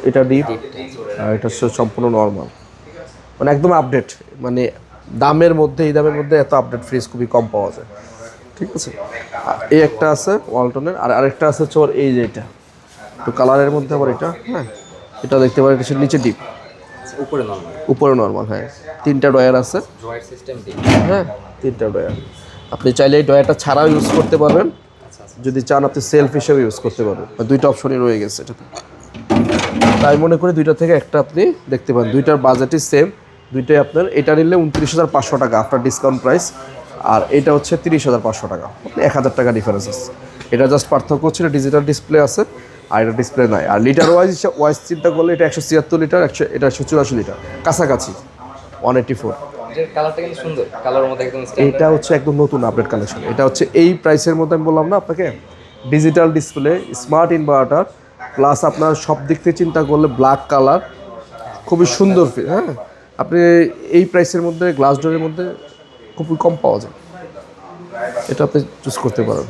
এটা ডিপ, আর এটা হচ্ছে সম্পূর্ণ নর্মাল, মানে একদম আপডেট। মানে দামের মধ্যে, এই দামের মধ্যে এত আপডেট ফ্রিজ খুবই কম পাওয়া যায়। ঠিক আছে, এই একটা আছে ওয়ালটনের, আর আরেকটা আছে হচ্ছে ওর এই যে এটা একটু কালারের মধ্যে আবার এটা, হ্যাঁ এটা দেখতে পারেন, এটা নিচে ডিপ, উপরে নর্মাল। হ্যাঁ, 3টা ডয়ার আছে, হ্যাঁ 3টা ডয়ার। আপনি চাইলে এই ডয়ারটা ছাড়াও ইউজ করতে পারবেন, যদি চান আপনি সেলফ হিসেবে ইউজ করতে পারবেন। 2টা অপশনই রয়ে গেছে এটাতে। তাই মনে করি 2টা থেকে একটা আপনি দেখতে পান, 2টার বাজেটই সেম। 2টাই আপনার, এটা নিলে 29,500 টাকা আফটার ডিসকাউন্ট প্রাইস, আর এটা হচ্ছে 30,500 টাকা, 1,000 টাকা ডিফারেন্স আছে। এটা জাস্ট পার্থক্য হচ্ছে ডিজিটাল ডিসপ্লে আছে আর এটা ডিসপ্লে নাই। আর লিটার ওয়াইজ চিন্তা করলে এটা 176 লিটার, এটা 184 লিটার, কাছাকাছি 184। এটা হচ্ছে একদম নতুন আপডেট কালেকশন। এটা হচ্ছে এই প্রাইসের মধ্যে, আমি বললাম না আপনাকে, digital display, smart inverter, plus আপনার সব দিক থেকে চিন্তা করলে ব্ল্যাক কালার, খুবই সুন্দর। হ্যাঁ, আপনি এই প্রাইসের মধ্যে গ্লাস ডোরের মধ্যে খুবই কম পাওয়া যায়, এটা আপনি চুজ করতে পারেন।